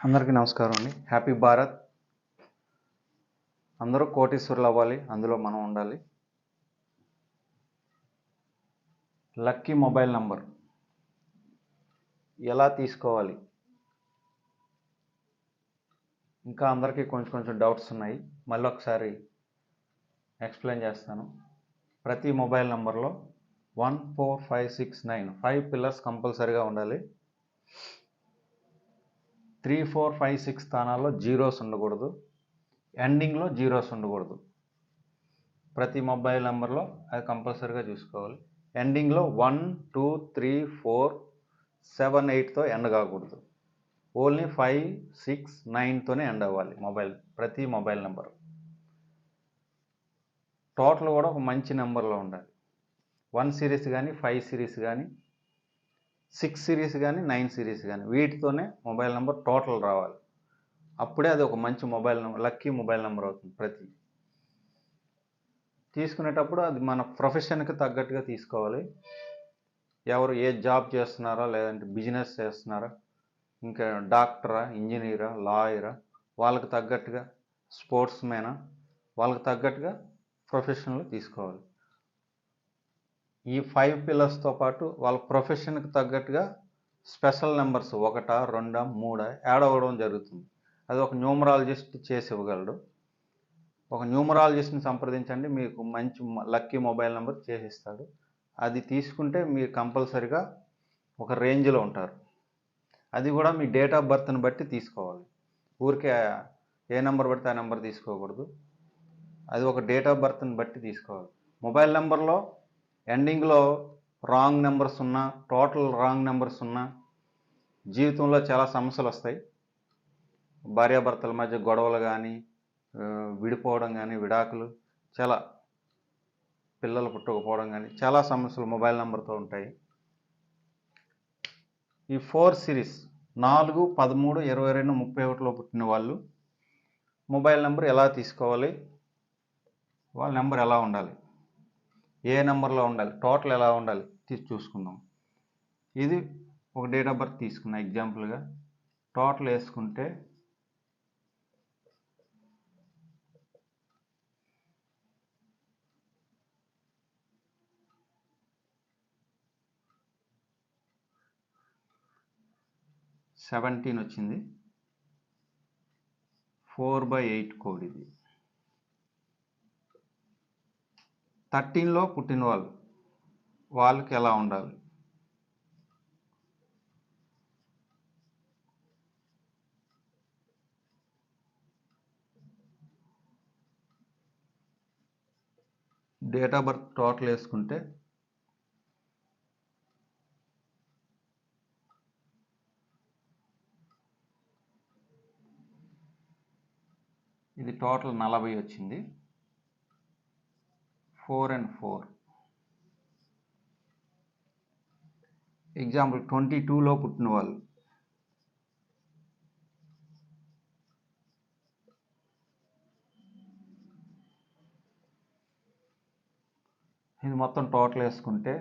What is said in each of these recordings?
అందరికీ నమస్కారం అండి. హ్యాపీ భారత్. అందరూ కోటీశ్వరులు అవ్వాలి, అందులో మనం ఉండాలి. లక్కీ మొబైల్ నంబర్ ఎలా తీసుకోవాలి? ఇంకా అందరికీ కొంచెం డౌట్స్ ఉన్నాయి. మళ్ళీ ఒకసారి ఎక్స్ప్లెయిన్ చేస్తాను. ప్రతి మొబైల్ నంబర్లో 1 4 5 6 9 5 పిల్లర్స్ కంపల్సరీగా ఉండాలి. 3 4 5 6 స్థానాల్లో జీరోస్ ఉండకూడదు. ఎండింగ్లో జీరోస్ ఉండకూడదు. ప్రతి మొబైల్ నెంబర్లో అది కంపల్సరీగా చూసుకోవాలి. ఎండింగ్లో 1 2 3 4 7 8తో ఎండ్ కాకూడదు. ఓన్లీ 5 6 9తోనే ఎండ్ అవ్వాలి ప్రతి మొబైల్ నెంబర్. టోటల్ కూడా ఒక మంచి నెంబర్లో ఉండాలి. 1 సిరీస్ కానీ 5 సిరీస్ కానీ 6 సిరీస్ కానీ 9 సిరీస్ కానీ వీటితోనే మొబైల్ నెంబర్ టోటల్ రావాలి. అప్పుడే అది ఒక మంచి mobile number, lucky mobile number అవుతుంది. తీసుకునేటప్పుడు అది మన ప్రొఫెషన్కి తగ్గట్టుగా తీసుకోవాలి. ఎవరు ఏ జాబ్ చేస్తున్నారా, లేదంటే బిజినెస్ చేస్తున్నారా, ఇంకా డాక్టరా, ఇంజనీరా, లాయరా, వాళ్ళకి తగ్గట్టుగా స్పోర్ట్స్ మ్యానా, వాళ్ళకి తగ్గట్టుగా ప్రొఫెషన్లో తీసుకోవాలి. ఈ 5 పిల్లర్స్తో పాటు వాళ్ళ ప్రొఫెషన్కి తగ్గట్టుగా స్పెషల్ నెంబర్స్ 1 2 3 యాడ్ అవ్వడం జరుగుతుంది. అది ఒక న్యూమరాలజిస్ట్ చేసి ఇవ్వగలడు. ఒక న్యూమరాలజిస్ట్ని సంప్రదించండి, మీకు మంచి లక్కీ మొబైల్ నెంబర్ చేసిస్తాడు. అది తీసుకుంటే మీరు కంపల్సరిగా ఒక రేంజ్లో ఉంటారు. అది కూడా మీ డేట్ ఆఫ్ బర్త్ని బట్టి తీసుకోవాలి. ఊరికే ఏ నెంబర్ పడితే ఆ నెంబర్ తీసుకోకూడదు. అది ఒక డేట్ ఆఫ్ బర్త్ని బట్టి తీసుకోవాలి. మొబైల్ నెంబర్లో ఎండింగ్లో రాంగ్ నెంబర్స్ ఉన్నా, టోటల్ రాంగ్ నెంబర్స్ ఉన్నా జీవితంలో చాలా సమస్యలు వస్తాయి. భార్యాభర్తల మధ్య గొడవలు కానీ, విడిపోవడం కానీ, విడాకులు, చాలా పిల్లలు పుట్టకపోవడం కానీ చాలా సమస్యలు మొబైల్ నెంబర్తో ఉంటాయి. ఈ 4 సిరీస్ 4 13 22 31లో పుట్టిన వాళ్ళు మొబైల్ నెంబర్ ఎలా తీసుకోవాలి, వాళ్ళ నెంబర్ ఎలా ఉండాలి, ఏ నెంబర్లో ఉండాలి, టోటల్ ఎలా ఉండాలి చూసుకుందాం. ఇది ఒక డేట్ ఆఫ్ బర్త్ తీసుకున్న ఎగ్జాంపుల్గా. టోటల్ వేసుకుంటే 17 వచ్చింది. 4/8 కోడ్ ఇది. 13లో పుట్టిన వాళ్ళకి ఎలా ఉండాలి? డేట్ ఆఫ్ బర్త్ టోటల్ వేసుకుంటే ఇది టోటల్ 40 వచ్చింది. 4 and 4. ఎగ్జాంపుల్ 22లో పుట్టిన వాళ్ళు ఇది మొత్తం టోటల్ వేసుకుంటే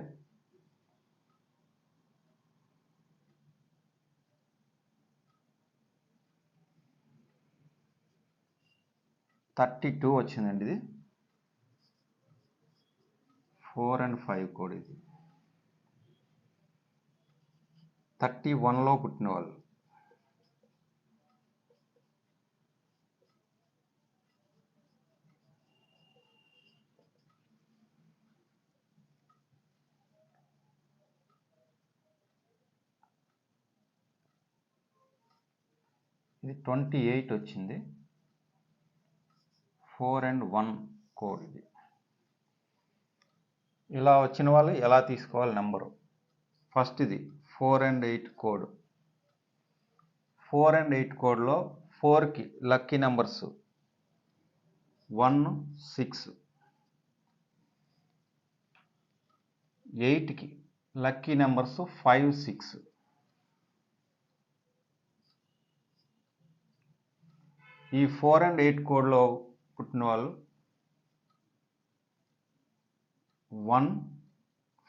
$32 వచ్చిందండి. ఇది 4 and 5 కోడ్. ఇది 31లో పుట్టిన వాళ్ళు ఇది 28 వచ్చింది. 4 and 1 కోడ్. ఇది ఇలా వచ్చిన వాళ్ళు ఎలా తీసుకోవాలి నెంబరు? ఫస్ట్ ఇది 4 and 8 కోడ్. 4 and 8 కోడ్లో 4కి లక్కీ నెంబర్స్ 1 6, 8కి లక్కీ నెంబర్స్ 5 6, ఈ 4 and 8 కోడ్లో పుట్టిన వాళ్ళు 1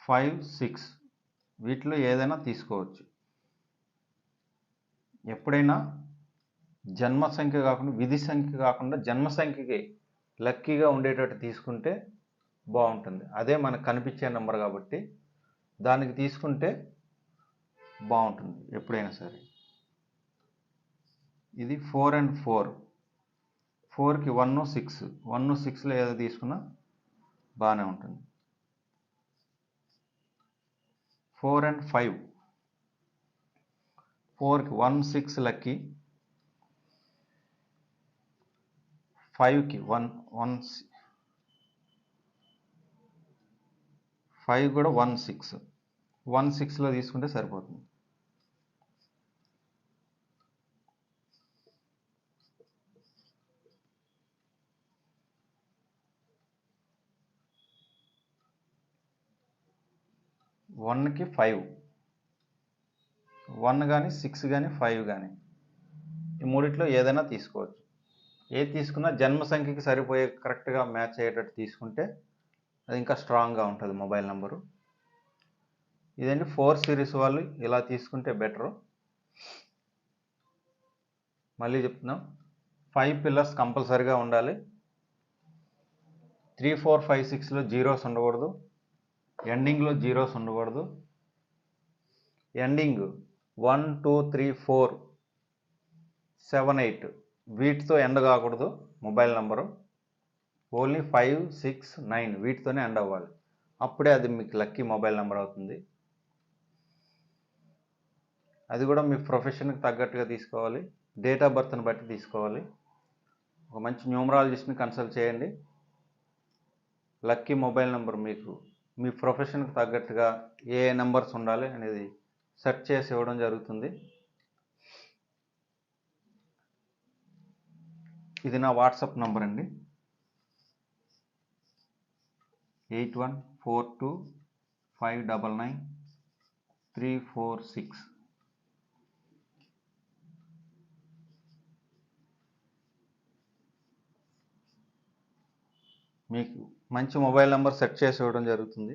5 6 వీటిలో ఏదైనా తీసుకోవచ్చు. ఎప్పుడైనా జన్మ సంఖ్య కాకుండా విధి సంఖ్య కాకుండా జన్మ సంఖ్యకి లక్కీగా ఉండేటట్టు తీసుకుంటే బాగుంటుంది. అదే మనకు కనిపించే నెంబర్ కాబట్టి దానికి తీసుకుంటే బాగుంటుంది ఎప్పుడైనా సరే. ఇది 4 and 4, 4కి 1 6, 1 6లో ఏదో తీసుకున్నా బాగానే ఉంటుంది. 4 and 5, 4కి 1 6 లక్కీ, 5కి 5 కూడా 1 6, 1 6లో తీసుకుంటే సరిపోతుంది. వన్కి 5, 1 కానీ 6 కానీ 5 కానీ ఈ మూడిట్లో ఏదైనా తీసుకోవచ్చు. ఏది తీసుకున్నా జన్మ సంఖ్యకి సరిపోయే కరెక్ట్గా మ్యాచ్ అయ్యేటట్టు తీసుకుంటే అది ఇంకా స్ట్రాంగ్గా ఉంటుంది మొబైల్ నెంబరు. ఇదండి 4 సిరీస్ వాళ్ళు ఇలా తీసుకుంటే బెటరు. మళ్ళీ చెప్తున్నాం, 5 పిల్లర్స్ కంపల్సరీగా ఉండాలి. 3 4 5 6లో జీరోస్ ఉండకూడదు, ఎండింగ్లో జీరోస్ ఉండకూడదు. ఎండింగ్ 1 2 3 4 7 8 వీటితో ఎండ్ కాకూడదు మొబైల్ నెంబరు. ఓన్లీ 5 6 9 వీటితోనే ఎండ్ అవ్వాలి. అప్పుడే అది మీకు లక్కీ మొబైల్ నెంబర్ అవుతుంది. అది కూడా మీ ప్రొఫెషన్కి తగ్గట్టుగా తీసుకోవాలి, డేట్ ఆఫ్ బర్త్ని బట్టి తీసుకోవాలి. ఒక మంచి న్యూమరాలజిస్ట్ని కన్సల్ట్ చేయండి. లక్కీ మొబైల్ నెంబర్ మీకు మీ ప్రొఫెషన్కి తగ్గట్టుగా ఏ నెంబర్స్ ఉండాలి అనేది సెట్ చేసి ఇవ్వడం జరుగుతుంది. ఇది నా వాట్సాప్ నంబర్ అండి, 8142599346. మీకు మంచి మొబైల్ నెంబర్ సెట్ చేసి ఇవ్వడం జరుగుతుంది.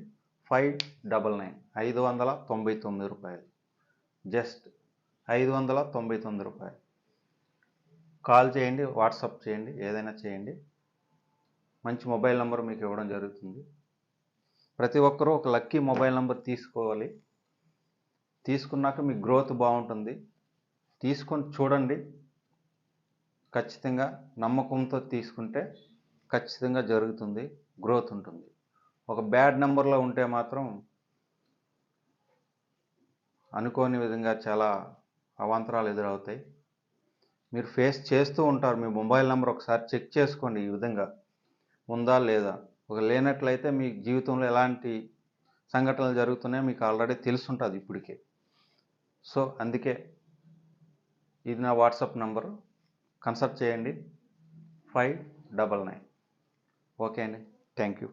599 599 రూపాయలు, జస్ట్ 599 రూపాయలు. కాల్ చేయండి, వాట్సాప్ చేయండి, ఏదైనా చేయండి. మంచి మొబైల్ నెంబర్ మీకు ఇవ్వడం జరుగుతుంది. ప్రతి ఒక్కరూ ఒక లక్కీ మొబైల్ నెంబర్ తీసుకోవాలి. తీసుకున్నాక మీ గ్రోత్ బాగుంటుంది. తీసుకొని చూడండి, ఖచ్చితంగా నమ్మకంతో తీసుకుంటే ఖచ్చితంగా జరుగుతుంది, గ్రోత్ ఉంటుంది. ఒక బ్యాడ్ నెంబర్లో ఉంటే మాత్రం అనుకోని విధంగా చాలా అవాంతరాలు ఎదురవుతాయి. మీరు ఫేస్ చేస్తూ ఉంటారు. మీ మొబైల్ నెంబర్ ఒకసారి చెక్ చేసుకోండి, ఈ విధంగా ఉందా లేదా. ఒక లేనట్లయితే మీ జీవితంలో ఎలాంటి సంఘటనలు జరుగుతున్నాయో మీకు ఆల్రెడీ తెలుసుంటుంది ఇప్పటికే. సో అందుకే ఇది నా వాట్సాప్ నెంబరు, కన్సల్ట్ చేయండి 599. ఓకే అండి, థ్యాంక్ యూ.